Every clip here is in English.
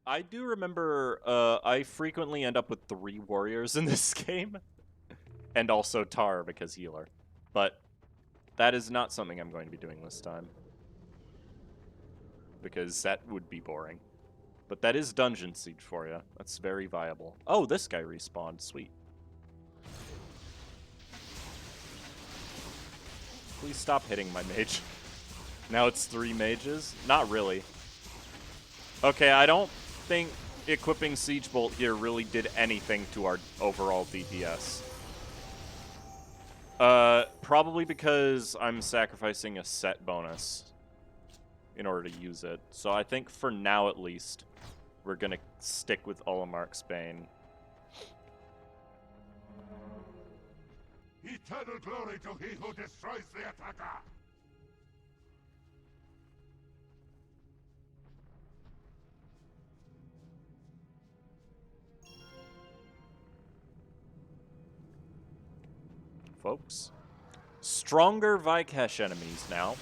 I do remember I frequently end up with 3 warriors in this game. And also Tar because healer. But that is not something I'm going to be doing this time. Because that would be boring. But that is Dungeon Siege for you. That's very viable. Oh, this guy respawned. Sweet. Please stop hitting my mage. Now it's 3 mages? Not really. Okay, I don't think equipping Siege Bolt here really did anything to our overall DPS. Probably because I'm sacrificing a set bonus in order to use it. So I think for now at least, we're gonna stick with Olamark's Bane. Eternal glory to he who destroys the attacker! Folks. Stronger Vikesh enemies now.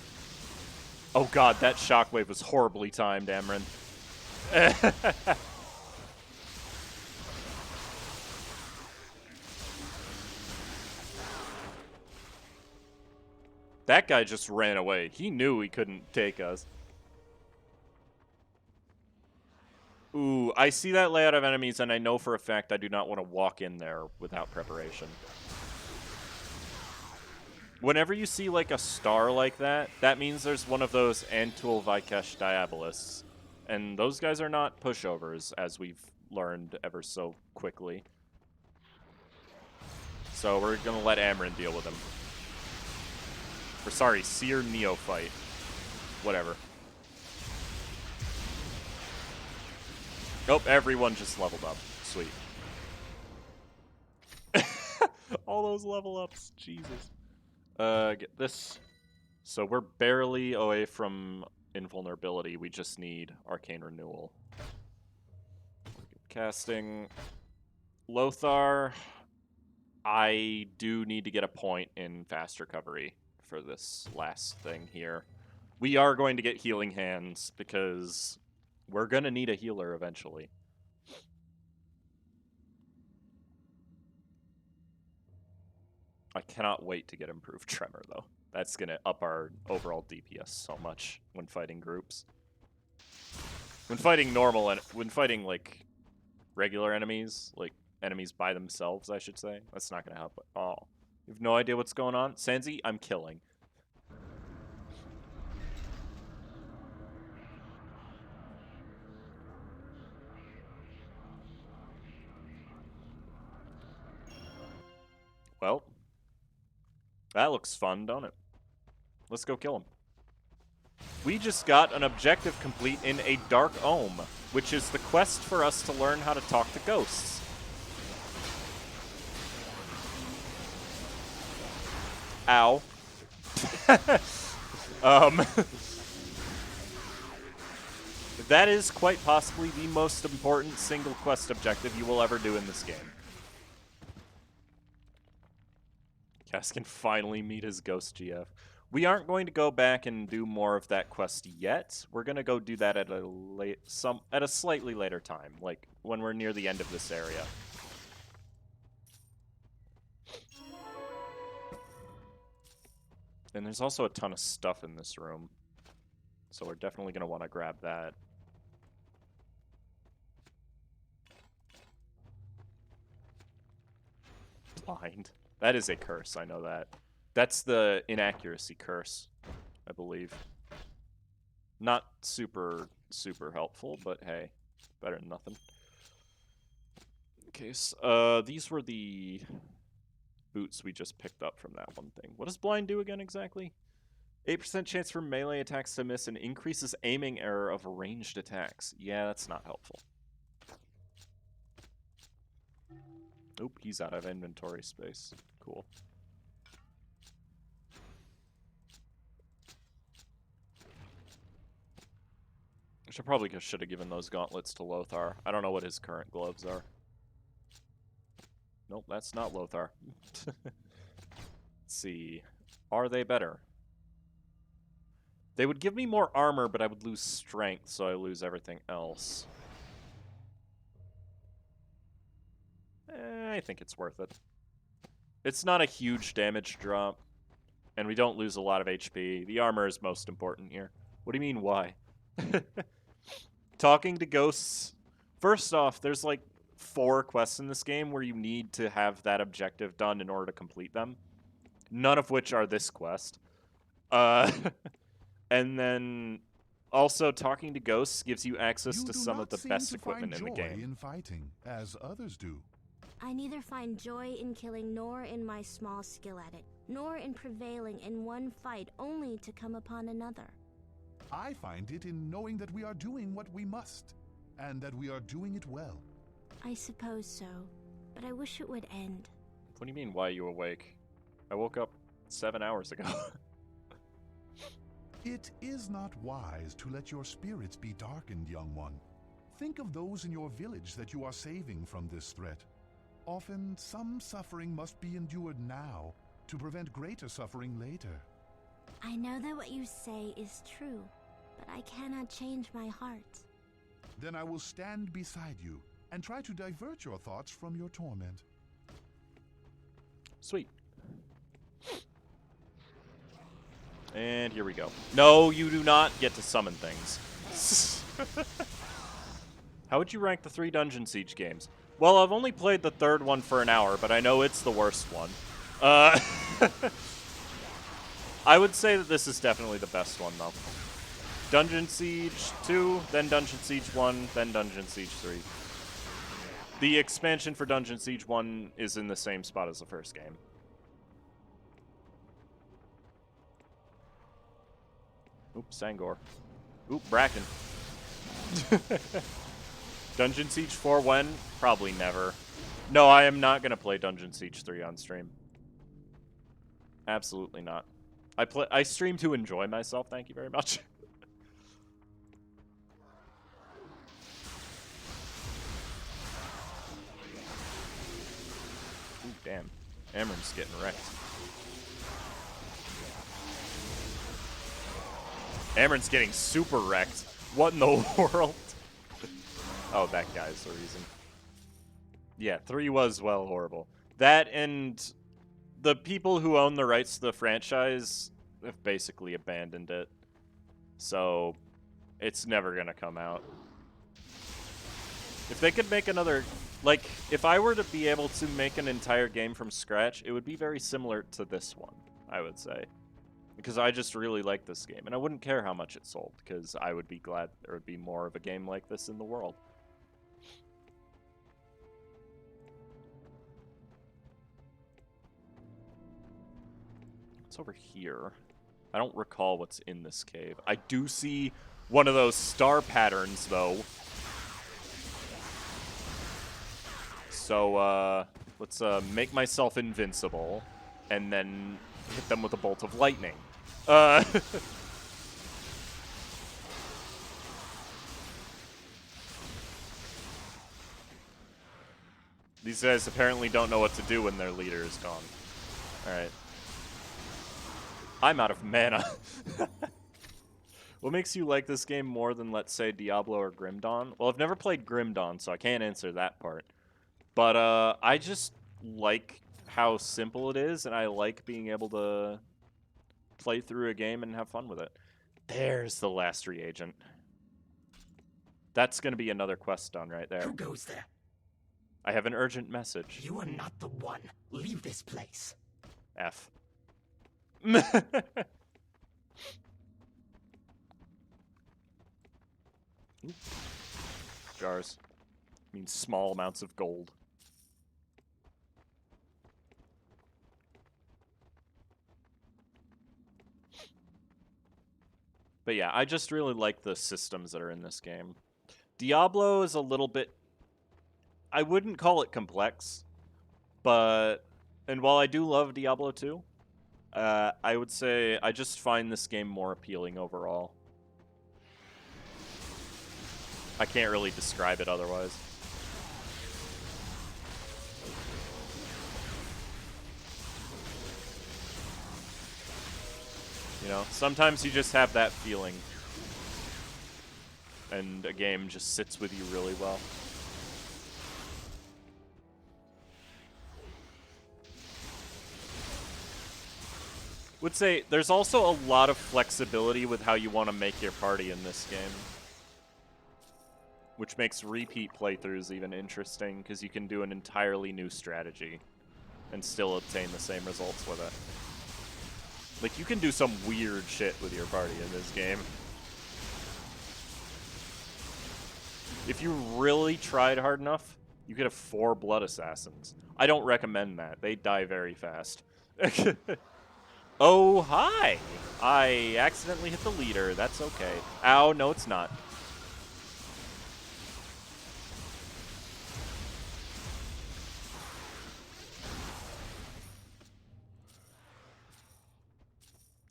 Oh god, that shockwave was horribly timed, Amryn. That guy just ran away. He knew he couldn't take us. Ooh, I see that layout of enemies, and I know for a fact I do not want to walk in there without preparation. Whenever you see, like, a star like that, that means there's one of those Antul Vikesh Diabolists. And those guys are not pushovers, as we've learned ever so quickly. So we're gonna let Amryn deal with him. Or sorry, Seer Neophyte. Whatever. Nope, everyone just leveled up. Sweet. All those level ups, Jesus. Get this. So we're barely away from invulnerability. We just need Arcane Renewal. Casting Lothar. I do need to get a point in fast recovery for this last thing here. We are going to get Healing Hands because we're going to need a healer eventually. I cannot wait to get Improved Tremor, though. That's going to up our overall DPS so much when fighting groups. When fighting normal, and when fighting, like, regular enemies, like, enemies by themselves, I should say, that's not going to help at all. You have no idea what's going on? Sanzi, I'm killing. Well, that looks fun, don't it? Let's go kill him. We just got an objective complete in a Dark Ohm, which is the quest for us to learn how to talk to ghosts. Ow. That is quite possibly the most important single quest objective you will ever do in this game. Cass can finally meet his ghost GF. We aren't going to go back and do more of that quest yet. We're going to go do that at a slightly later time, like when we're near the end of this area. And there's also a ton of stuff in this room, so we're definitely going to want to grab that. Blind. That is a curse, I know that. That's the inaccuracy curse, I believe. Not super, super helpful, but hey, better than nothing. Okay, so, these were the boots we just picked up from that one thing. What does blind do again exactly? 8% chance for melee attacks to miss and increases aiming error of ranged attacks. Yeah, that's not helpful. Oop, he's out of inventory space. Cool. I probably should have given those gauntlets to Lothar. I don't know what his current gloves are. Nope, that's not Lothar. Let's see. Are they better? They would give me more armor, but I would lose strength, so I lose everything else. I think it's worth it. It's not a huge damage drop, and we don't lose a lot of HP. The armor is most important here. What do you mean, why? Talking to ghosts. First off, there's like 4 quests in this game where you need to have that objective done in order to complete them. None of which are this quest. And then also talking to ghosts gives you access to some of the best equipment in the game. In fighting, as others do. I neither find joy in killing nor in my small skill at it, nor in prevailing in one fight only to come upon another. I find it in knowing that we are doing what we must, and that we are doing it well. I suppose so, but I wish it would end. What do you mean, why are you awake? I woke up 7 hours ago. It is not wise to let your spirits be darkened, young one. Think of those in your village that you are saving from this threat. Often, some suffering must be endured now to prevent greater suffering later. I know that what you say is true, but I cannot change my heart. Then I will stand beside you and try to divert your thoughts from your torment. Sweet. And here we go. No, you do not get to summon things. How would you rank the 3 Dungeon Siege games? Well, I've only played the 3rd one for an hour, but I know it's the worst one. I would say that this is definitely the best one, though. Dungeon Siege 2, then Dungeon Siege 1, then Dungeon Siege 3. The expansion for Dungeon Siege 1 is in the same spot as the first game. Oops, Sangor. Oop, Bracken. Dungeon Siege 4 when? Probably never. No, I am not going to play Dungeon Siege 3 on stream. Absolutely not. I stream to enjoy myself, thank you very much. Ooh, damn. Amron's getting wrecked. Amron's getting super wrecked. What in the world? Oh, that guy's the reason. Yeah, 3 was, well, horrible. That and the people who own the rights to the franchise have basically abandoned it. So, it's never gonna come out. If they could make another... Like, if I were to be able to make an entire game from scratch, it would be very similar to this one, I would say. Because I just really like this game, and I wouldn't care how much it sold, because I would be glad there would be more of a game like this in the world. What's over here? I don't recall what's in this cave. I do see one of those star patterns, though. So, let's make myself invincible, and then hit them with a bolt of lightning. These guys apparently don't know what to do when their leader is gone. Alright. I'm out of mana. What makes you like this game more than, let's say, Diablo or Grim Dawn? Well, I've never played Grim Dawn, so I can't answer that part. But I just like how simple it is, and I like being able to play through a game and have fun with it. There's the last reagent. That's going to be another quest done right there. Who goes there? I have an urgent message. You are not the one. Leave this place. F. Jars. Means small amounts of gold. But yeah, I just really like the systems that are in this game. Diablo is a little bit... I wouldn't call it complex, but... And while I do love Diablo 2, I would say I just find this game more appealing overall. I can't really describe it otherwise. You know, sometimes you just have that feeling. And a game just sits with you really well. Would say there's also a lot of flexibility with how you want to make your party in this game, which makes repeat playthroughs even interesting because you can do an entirely new strategy and still obtain the same results with it. Like, you can do some weird shit with your party in this game. If you really tried hard enough, you could have 4 Blood Assassins. I don't recommend that. They die very fast. Oh, hi! I accidentally hit the leader. That's okay. Ow, no it's not.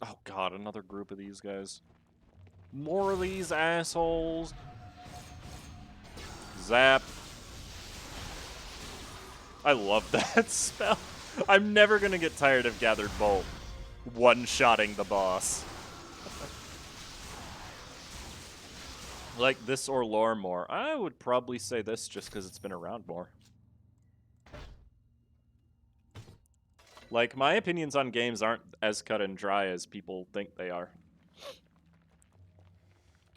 Oh god, another group of these guys. More of these assholes. Zap. I love that spell. I'm never gonna get tired of Gathered Bolt one-shotting the boss. Like this or lore more? I would probably say this just because it's been around more. Like, my opinions on games aren't as cut and dry as people think they are.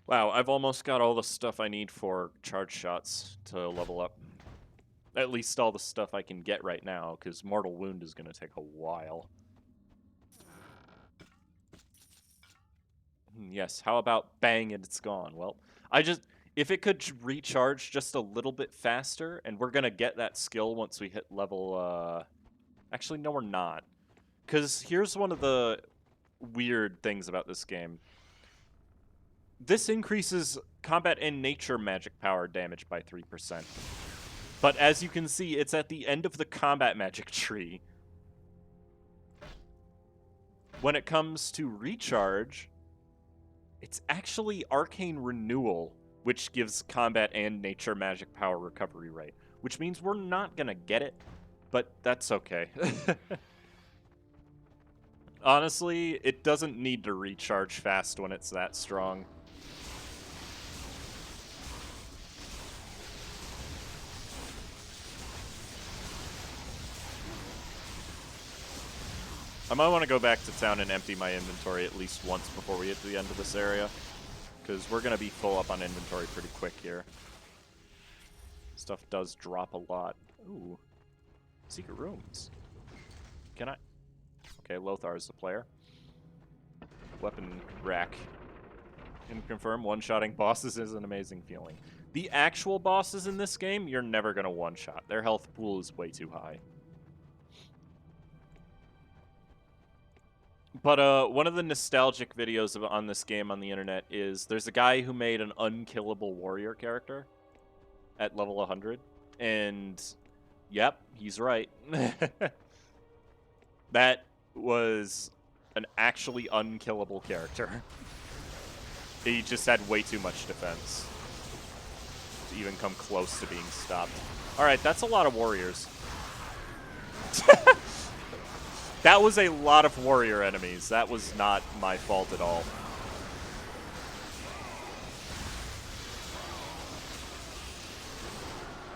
Wow, I've almost got all the stuff I need for charge shots to level up. At least all the stuff I can get right now, because Mortal Wound is going to take a while. Yes, how about bang and it's gone? Well, if it could recharge just a little bit faster, and we're going to get that skill once we hit level, actually, no, we're not. Because here's one of the weird things about this game. This increases combat and nature magic power damage by 3%. But as you can see, it's at the end of the combat magic tree. When it comes to recharge, it's actually Arcane Renewal, which gives combat and nature magic power recovery rate. Which means we're not going to get it, but that's okay. Honestly, it doesn't need to recharge fast when it's that strong. I might want to go back to town and empty my inventory at least once before we get to the end of this area, because we're going to be full up on inventory pretty quick here. Stuff does drop a lot. Ooh. Secret rooms. Can I? Okay, Lothar is the player. Weapon rack. Can confirm one-shotting bosses is an amazing feeling. The actual bosses in this game, you're never going to one-shot. Their health pool is way too high. But one of the nostalgic videos on this game on the internet is there's a guy who made an unkillable warrior character at level 100. And, yep, he's right. That was an actually unkillable character. He just had way too much defense to even come close to being stopped. Alright, that's a lot of warriors. That was a lot of warrior enemies. That was not my fault at all.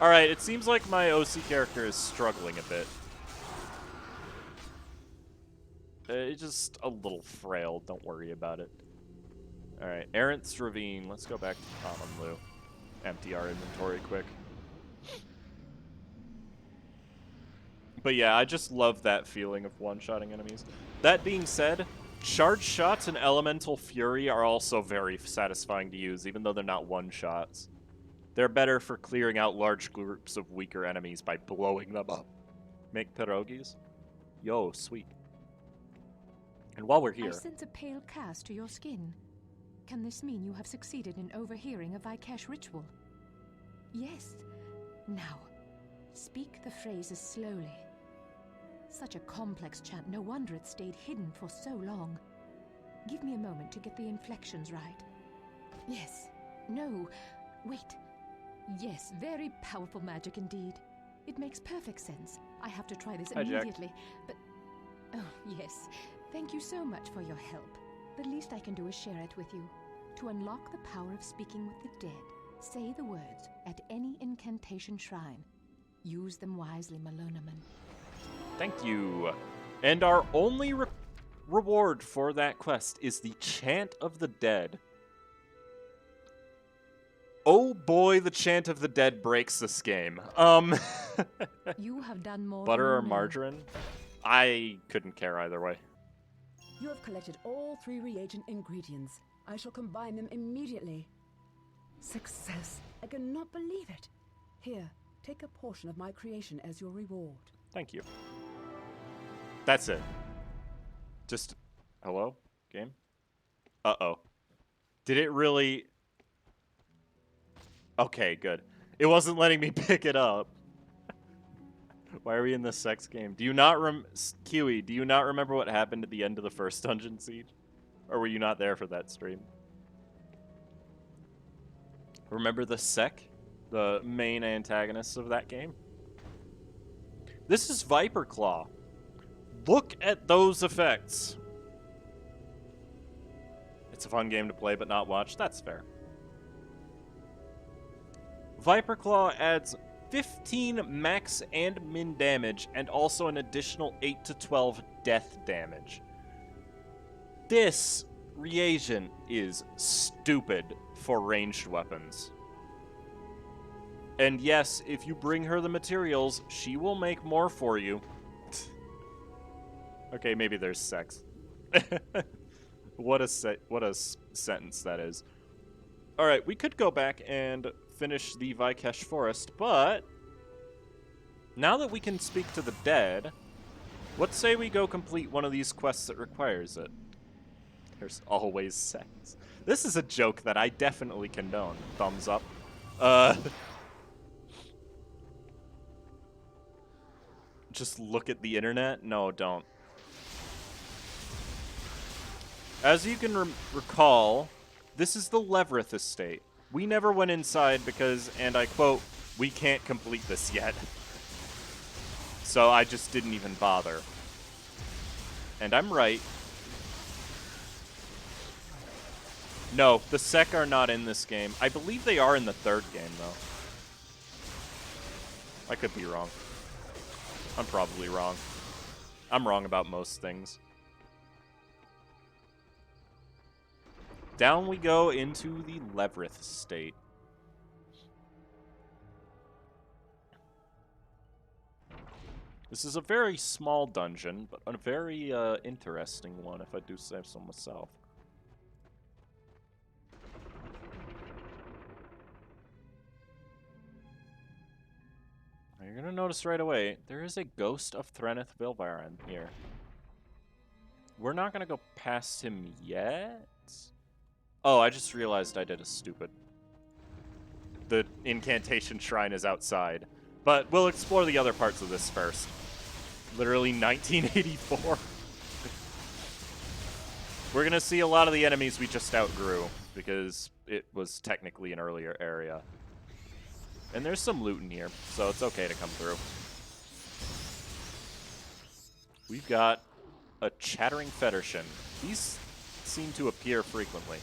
Alright, it seems like my OC character is struggling a bit. It's just a little frail. Don't worry about it. Alright, Errant's Ravine. Let's go back to Common Loot. Empty our inventory quick. But yeah, I just love that feeling of one-shotting enemies. That being said, charge shots and Elemental Fury are also very satisfying to use, even though they're not one-shots. They're better for clearing out large groups of weaker enemies by blowing them up. Make pierogies? Yo, sweet. And while we're here... I sense a pale cast to your skin. Can this mean you have succeeded in overhearing a Vikesh ritual? Yes. Now, speak the phrases slowly. Such a complex chant, no wonder it stayed hidden for so long. Give me a moment to get the inflections right. Yes. No. Wait. Yes, very powerful magic indeed. It makes perfect sense. I have to try this immediately. But... oh, yes. Thank you so much for your help. The least I can do is share it with you. To unlock the power of speaking with the dead, say the words at any incantation shrine. Use them wisely, Malonaman. Thank you. And our only reward for that quest is the Chant of the Dead. Oh boy, the Chant of the Dead breaks this game. You have done more Butter than or you know. margarine? I couldn't care either way. You have collected all 3 reagent ingredients. I shall combine them immediately. Success! I cannot believe it. Here, take a portion of my creation as your reward. Thank you. That's it. Just, hello, game? Uh-oh. Did it really... Okay, good. It wasn't letting me pick it up. Why are we in this sex game? Do you not Kiwi, do you not remember what happened at the end of the first Dungeon Siege? Or were you not there for that stream? Remember the Sec? The main antagonists of that game? This is Viper Claw. Look at those effects. It's a fun game to play but not watch. That's fair. Viper Claw adds 15 max and min damage and also an additional 8 to 12 death damage. This reagent is stupid for ranged weapons. And yes, if you bring her the materials, she will make more for you. Okay, maybe there's sex. What a sentence that is. All right, we could go back and finish the Vikesh Forest, but now that we can speak to the dead, let's say we go complete one of these quests that requires it. There's always sex. This is a joke that I definitely condone. Thumbs up. Just look at the internet? No, don't. As you can recall, this is the Levreth Estate. We never went inside because, and I quote, we can't complete this yet. So I just didn't even bother. And I'm right. No, the Sec are not in this game. I believe they are in the third game, though. I could be wrong. I'm probably wrong. I'm wrong about most things. Down we go into the Levreth Estate. This is a very small dungeon, but a very interesting one, if I do say so myself. Now you're gonna notice right away, there is a ghost of Threneth Vilvaran here. We're not gonna go past him yet. Oh, I just realized I did a stupid. The incantation shrine is outside. But we'll explore the other parts of this first. Literally 1984. We're going to see a lot of the enemies we just outgrew, because it was technically an earlier area. And there's some loot in here, so it's okay to come through. We've got a chattering Federshin. These seem to appear frequently.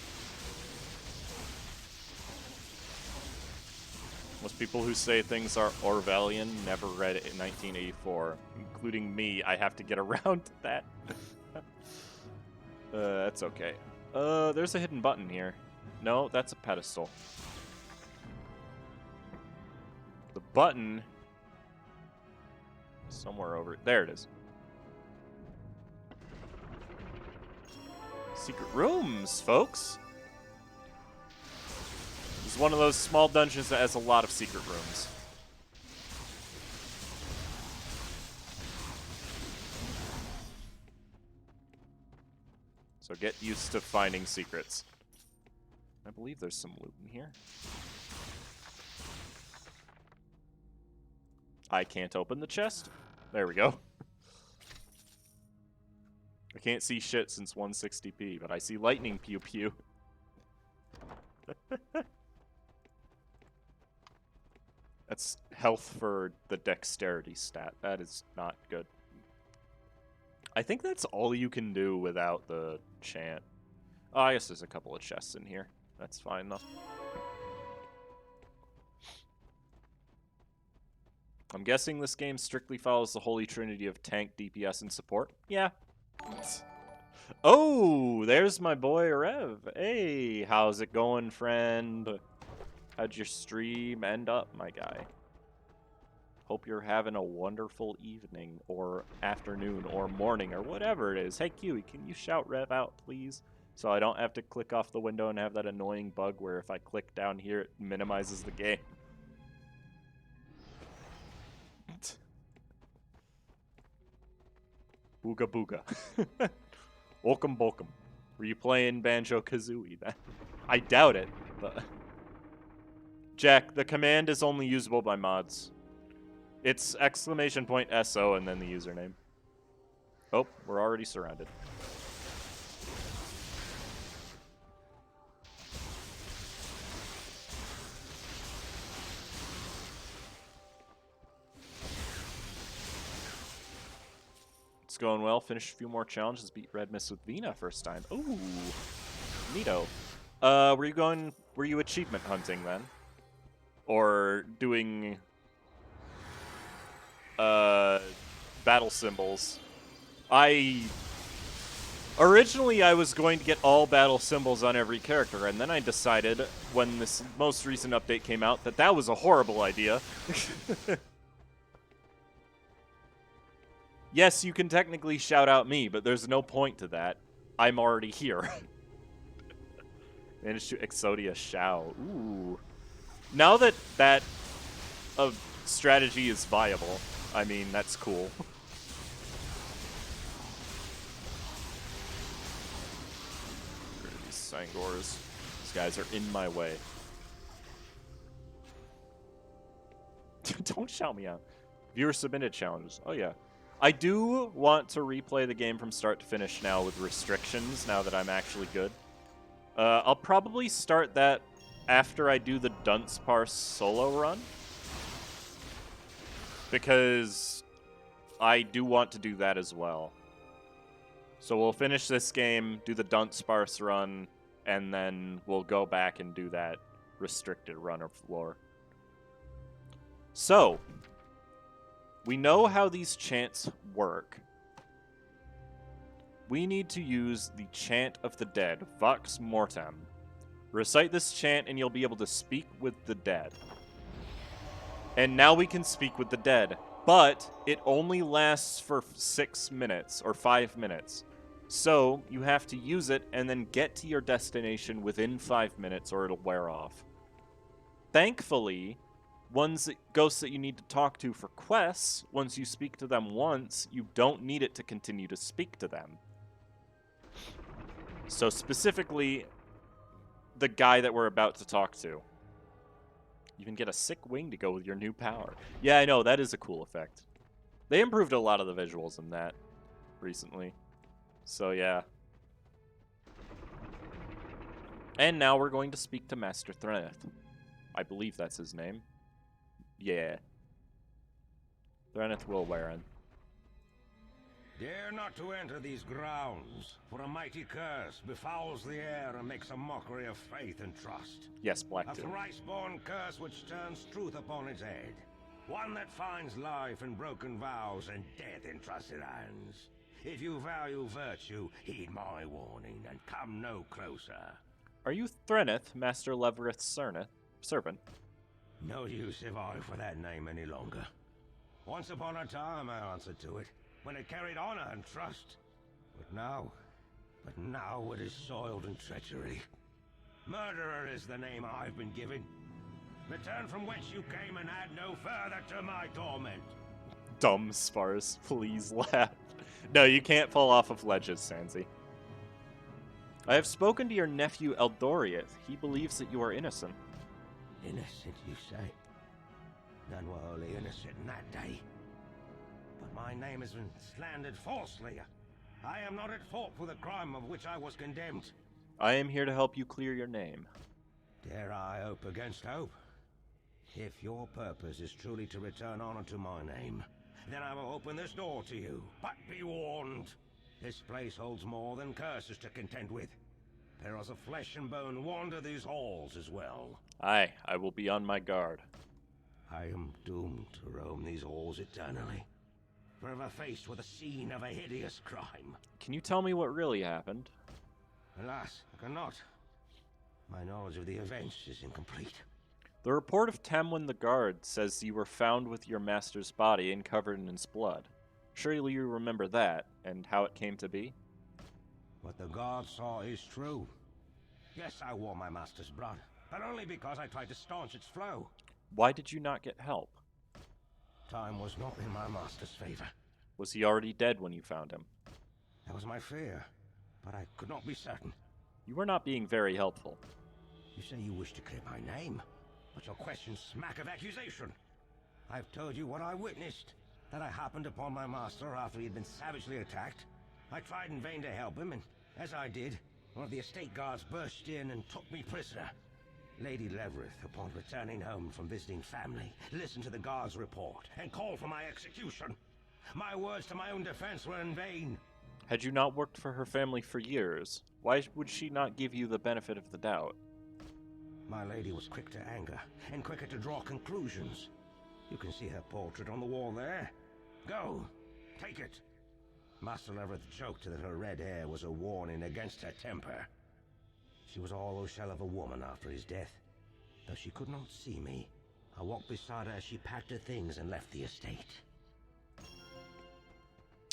Most people who say things are Orwellian never read it in 1984, including me. I have to get around to that. That's okay. There's a hidden button here. No, that's a pedestal. The button... somewhere over... there it is. Secret rooms, folks! This is one of those small dungeons that has a lot of secret rooms. So get used to finding secrets. I believe there's some loot in here. I can't open the chest. There we go. I can't see shit since 160p, but I see lightning pew pew. That's health for the dexterity stat. That is not good. I think that's all you can do without the chant. Oh, I guess there's a couple of chests in here. That's fine, though. I'm guessing this game strictly follows the holy trinity of tank, DPS, and support. Yeah. Oh, there's my boy Rev. Hey, how's it going, friend? How'd your stream end up, my guy? Hope you're having a wonderful evening, or afternoon, or morning, or whatever it is. Hey, Kiwi, can you shout Rev out, please? So I don't have to click off the window and have that annoying bug where if I click down here, it minimizes the game. Booga booga. Welcome, welcome. Were you playing Banjo-Kazooie then? I doubt it, but... Jack, the command is only usable by mods. It's !SO and then the username. Oh, we're already surrounded. It's going well. Finished a few more challenges. Beat Red Mist with Vina first time. Ooh, neato. Were you achievement hunting then? Or doing battle symbols? Originally I was going to get all battle symbols on every character, and then I decided when this most recent update came out that that was a horrible idea. Yes, you can technically shout out me, but there's no point to that. I'm already here. Managed to Exodia Shao. Ooh. Now that that strategy is viable, I mean, that's cool. Get rid of these Sangors. These guys are in my way. Don't shout me out. Viewer submitted challenges. Oh, yeah. I do want to replay the game from start to finish now with restrictions, now that I'm actually good. I'll probably start that after I do the Dunsparce solo run. Because I do want to do that as well. So we'll finish this game, do the Dunsparce run, and then we'll go back and do that restricted run of lore. So, we know how these chants work. We need to use the Chant of the Dead, Vox Mortem. Recite this chant and you'll be able to speak with the dead. And now we can speak with the dead, but it only lasts for 6 minutes or 5 minutes. So you have to use it and then get to your destination within 5 minutes or it'll wear off. Thankfully, ghosts that you need to talk to for quests, once you speak to them once, you don't need it to continue to speak to them. So specifically, the guy that we're about to talk to. You even get a sick wing to go with your new power. Yeah, I know, that is a cool effect. They improved a lot of the visuals in that recently. So yeah. And now we're going to speak to Master Threneth. I believe that's his name. Yeah. Threneth Wilwarin. Dare not to enter these grounds, for a mighty curse befouls the air and makes a mockery of faith and trust. Yes, A Blackton. thrice-born curse which turns truth upon its head. One that finds life in broken vows and death in trusted hands. If you value virtue, heed my warning and come no closer. Are you Threneth, Master Levreth's servant? No use if I for that name any longer. Once upon a time I answered to it, when it carried honor and trust. But now it is soiled in treachery. Murderer is the name I've been given. Return from whence you came and add no further to my torment. Dumb Sparse, please laugh. No, you can't fall off of ledges, Sansi. I have spoken to your nephew Eldoriath. He believes that you are innocent. Innocent, you say? None were wholly innocent in that day. But my name has been slandered falsely. I am not at fault for the crime of which I was condemned. I am here to help you clear your name. Dare I hope against hope? If your purpose is truly to return honor to my name, then I will open this door to you. But be warned, this place holds more than curses to contend with. There is a flesh and bone wander these halls as well. Aye, I will be on my guard. I am doomed to roam these halls eternally. forever faced with the scene of a hideous crime. Can you tell me what really happened? Alas, I cannot. My knowledge of the events is incomplete. The report of Tamwin the guard says you were found with your master's body and covered in his blood. Surely you remember that, and how it came to be? What the guard saw is true. Yes, I wore my master's blood, but only because I tried to staunch its flow. Why did you not get help? Time was not in my master's favor. Was he already dead when you found him? That was my fear, but I could not be certain. You were not being very helpful. You say you wish to clear my name, but your questions smack of accusation. I've told you what I witnessed, that I happened upon my master after he had been savagely attacked. I tried in vain to help him, and as I did, one of the estate guards burst in and took me prisoner. Lady Levreth, upon returning home from visiting family, listened to the guard's report and called for my execution. My words to my own defense were in vain. Had you not worked for her family for years, why would she not give you the benefit of the doubt? My lady was quick to anger, and quicker to draw conclusions. You can see her portrait on the wall there. Go, take it. Master Levreth joked that her red hair was a warning against her temper. She was all a shell of a woman after his death. Though she could not see me, I walked beside her as she packed her things and left the estate.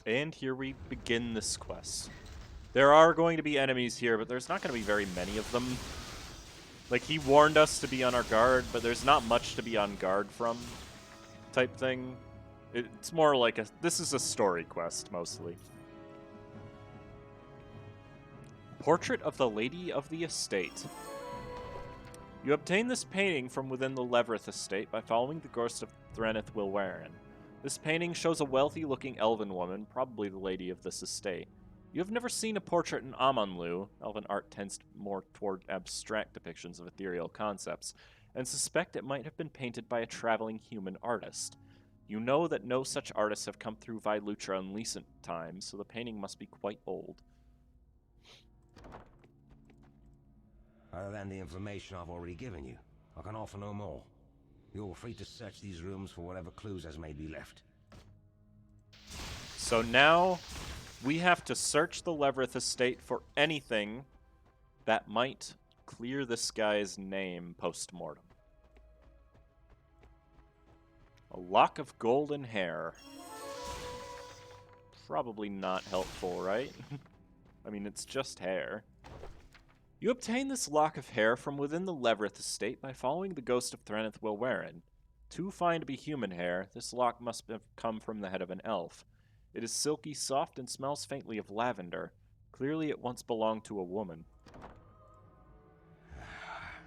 And here we begin this quest. There are going to be enemies here, but there's not going to be very many of them. Like, he warned us to be on our guard, but there's not much to be on guard from, type thing. It's more like this is a story quest, mostly. Portrait of the Lady of the Estate. You obtain this painting from within the Levreth Estate by following the ghost of Threneth Wilwarin. This painting shows a wealthy-looking elven woman, probably the lady of this estate. You have never seen a portrait in Amanlu. Elven art tends more toward abstract depictions of ethereal concepts, and suspect it might have been painted by a traveling human artist. You know that no such artists have come through Vailutra in recent times, so the painting must be quite old. Other than the information I've already given you, I can offer no more. You're free to search these rooms for whatever clues as may be left. So now we have to search the Levreth Estate for anything that might clear this guy's name post-mortem. A lock of golden hair. Probably not helpful, right? I mean, it's just hair. You obtain this lock of hair from within the Levreth Estate by following the ghost of Threneth Wilwarin. Too fine to be human hair, this lock must have come from the head of an elf. It is silky soft and smells faintly of lavender. Clearly it once belonged to a woman.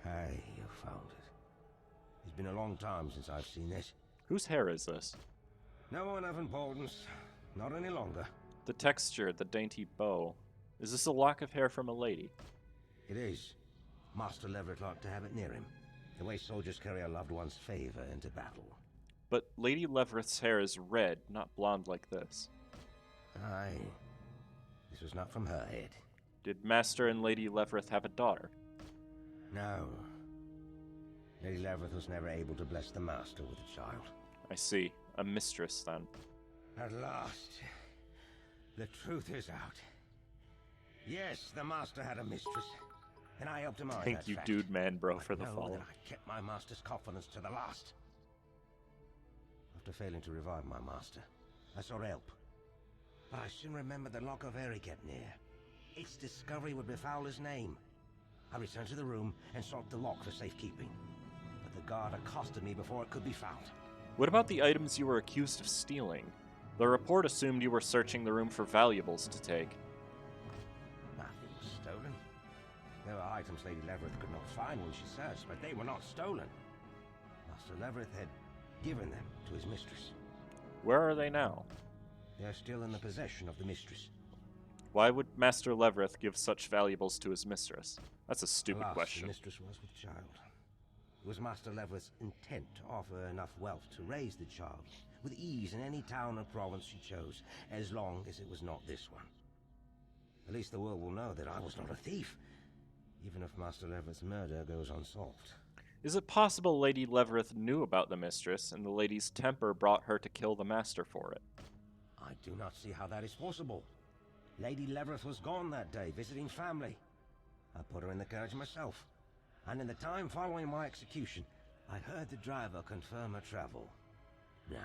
Aye, you found it. It's been a long time since I've seen this. Whose hair is this? No one of importance. Not any longer. The texture, the dainty bow. Is this a lock of hair from a lady? It is. Master Levreth liked to have it near him, the way soldiers carry a loved one's favor into battle. But Lady Levreth's hair is red, not blonde like this. Aye. This was not from her head. Did Master and Lady Levreth have a daughter? No. Lady Levreth was never able to bless the Master with a child. I see. A mistress, then. At last, the truth is out. Yes, the Master had a mistress, and I helped him out. Thank you, dude, man, bro, for the follow. That I kept my Master's confidence to the last. After failing to revive my Master, I sought help. But I soon remembered the lock of hair he kept near. Its discovery would befoul his name. I returned to the room and sought the lock for safekeeping. But the guard accosted me before it could be found. What about the items you were accused of stealing? The report assumed you were searching the room for valuables to take. Nothing was stolen. There were items Lady Levreth could not find when she searched, but they were not stolen. Master Levreth had given them to his mistress. Where are they now? They are still in the possession of the mistress. Why would Master Levreth give such valuables to his mistress? That's a stupid Alas, question. The mistress was with child. It was Master Levreth's intent to offer enough wealth to raise the child with ease in any town or province she chose, as long as it was not this one. At least the world will know that I was not a thief, even if Master Levreth's murder goes unsolved. Is it possible Lady Levreth knew about the mistress, and the lady's temper brought her to kill the master for it? I do not see how that is possible. Lady Levreth was gone that day, visiting family. I put her in the carriage myself, and in the time following my execution, I heard the driver confirm her travel. No,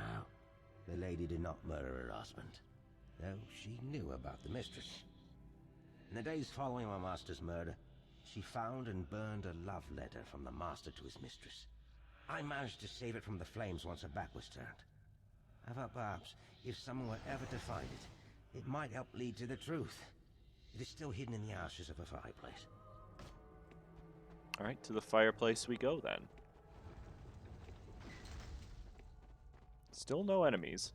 the lady did not murder her husband, though she knew about the mistress. In the days following my master's murder, she found and burned a love letter from the master to his mistress. I managed to save it from the flames once her back was turned. I thought perhaps, if someone were ever to find it, it might help lead to the truth. It is still hidden in the ashes of a fireplace. Alright, to the fireplace we go then. Still no enemies.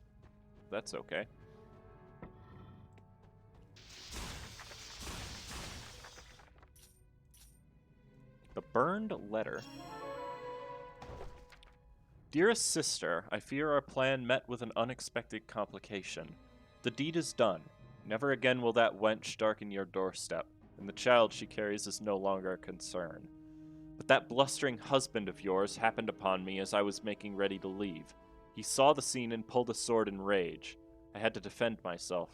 That's okay. The burned letter. Dearest sister, I fear our plan met with an unexpected complication. The deed is done. Never again will that wench darken your doorstep, and the child she carries is no longer a concern. But that blustering husband of yours happened upon me as I was making ready to leave. He saw the scene and pulled a sword in rage. I had to defend myself.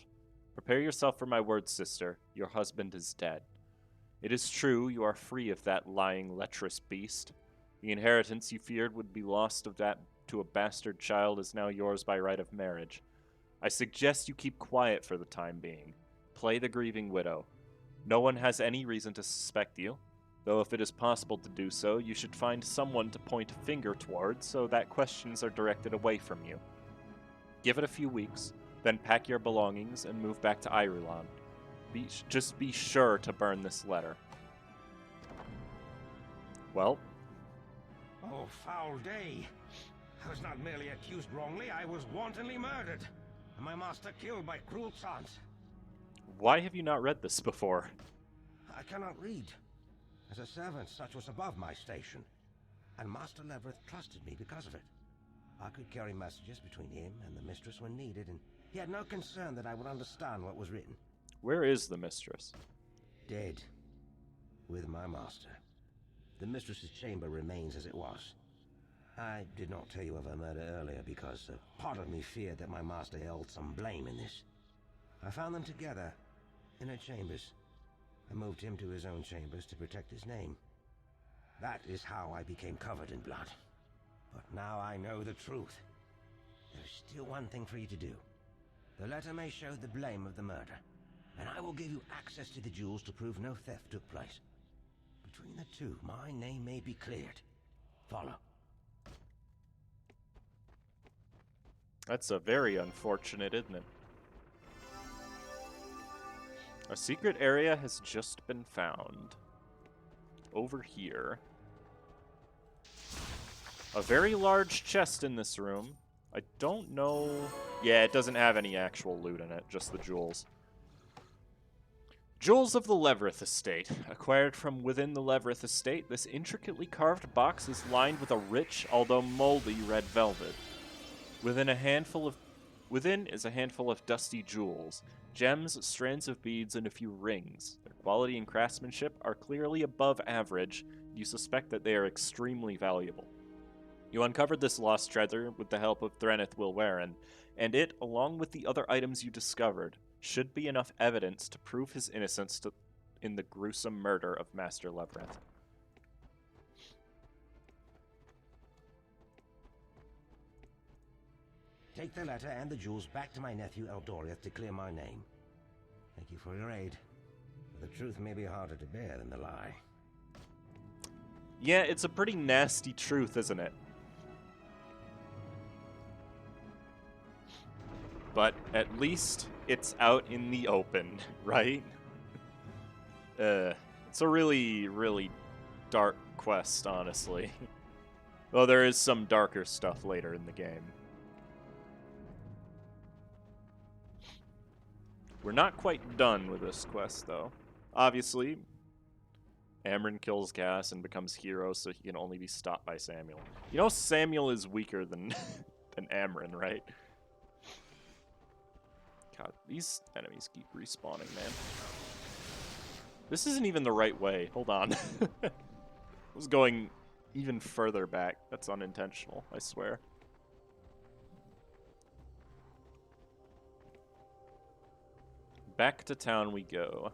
Prepare yourself for my words, sister. Your husband is dead. It is true, you are free of that lying, lecherous beast. The inheritance you feared would be lost of that to a bastard child is now yours by right of marriage. I suggest you keep quiet for the time being. Play the grieving widow. No one has any reason to suspect you, though if it is possible to do so, you should find someone to point a finger toward so that questions are directed away from you. Give it a few weeks, then pack your belongings and move back to Irulan. Just be sure to burn this letter. Well. Oh, foul day. I was not merely accused wrongly, I was wantonly murdered. And my master killed by cruel Chant. Why have you not read this before? I cannot read. As a servant, such was above my station. And Master Levreth trusted me because of it. I could carry messages between him and the mistress when needed, and he had no concern that I would understand what was written. Where is the mistress? Dead. With my master. The mistress's chamber remains as it was. I did not tell you of her murder earlier because part of me feared that my master held some blame in this. I found them together in her chambers. I moved him to his own chambers to protect his name. That is how I became covered in blood. But now I know the truth. There's still one thing for you to do. The letter may show the blame of the murder, and I will give you access to the jewels to prove no theft took place. Between the two, my name may be cleared. Follow. That's a very unfortunate, isn't it? A secret area has just been found. Over here. A very large chest in this room. I don't know... Yeah, it doesn't have any actual loot in it, just the jewels. Jewels of the Levreth Estate. Acquired from within the Levreth Estate, this intricately carved box is lined with a rich, although moldy, red velvet. Within is a handful of dusty jewels, gems, strands of beads, and a few rings. Their quality and craftsmanship are clearly above average, and you suspect that they are extremely valuable. You uncovered this lost treasure with the help of Threneth Wilwaren, and it, along with the other items you discovered, should be enough evidence to prove his innocence in the gruesome murder of Master Levreth. Take the letter and the jewels back to my nephew Eldoriath to clear my name. Thank you for your aid. The truth may be harder to bear than the lie. Yeah, it's a pretty nasty truth, isn't it? But at least it's out in the open, right? It's a really, really dark quest, honestly. Though there is some darker stuff later in the game. We're not quite done with this quest, though. Obviously, Amryn kills Cass and becomes hero, so he can only be stopped by Samuel. You know Samuel is weaker than than Amryn, right? God, these enemies keep respawning, man. This isn't even the right way. Hold on. I was going even further back. That's unintentional, I swear. Back to town we go.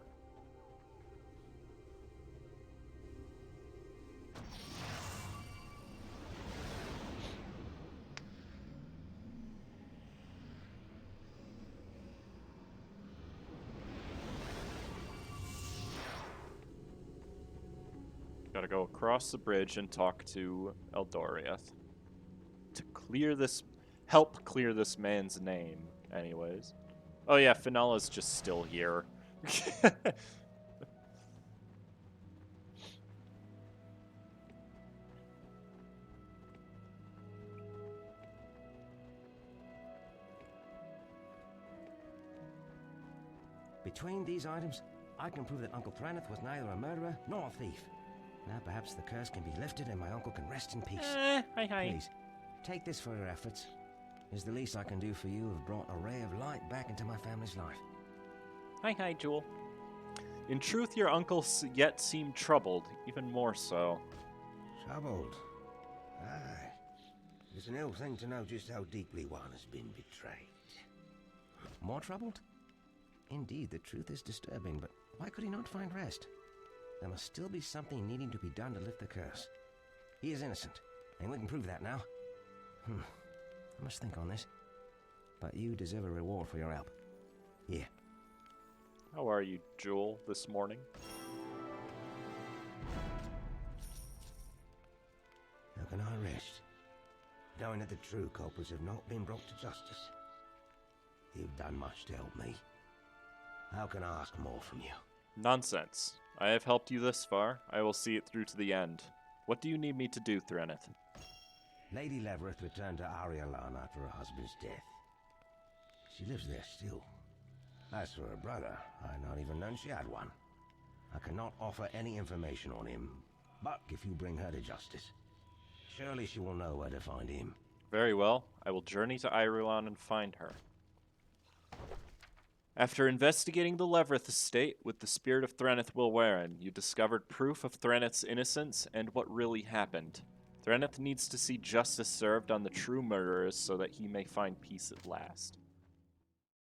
Gotta go across the bridge and talk to Eldoriath. To clear this... help clear this man's name, anyways. Oh yeah, Finala's just still here. Between these items, I can prove that Uncle Thraneth was neither a murderer nor a thief. Now perhaps the curse can be lifted and my uncle can rest in peace. Hi. Please, take this for your efforts. It's the least I can do for you. Have brought a ray of light back into my family's life. Hi, Jewel. In truth, your uncle yet seemed troubled, even more so. Troubled? Aye. It's an ill thing to know just how deeply one has been betrayed. More troubled? Indeed, the truth is disturbing, but why could he not find rest? There must still be something needing to be done to lift the curse. He is innocent, and we can prove that now. I must think on this. But you deserve a reward for your help. Here. How are you, Jewel, this morning? How can I rest, knowing that the true culprits have not been brought to justice? You've done much to help me. How can I ask more from you? Nonsense. I have helped you this far. I will see it through to the end. What do you need me to do, Thraneth? Lady Levreth returned to Ariolan after her husband's death. She lives there still. As for her brother, I had not even known she had one. I cannot offer any information on him, but if you bring her to justice, surely she will know where to find him. Very well. I will journey to Irulan and find her. After investigating the Levreth Estate with the spirit of Thraneth Wilwarin, you discovered proof of Thraneth's innocence and what really happened. Thraneth needs to see justice served on the true murderers so that he may find peace at last.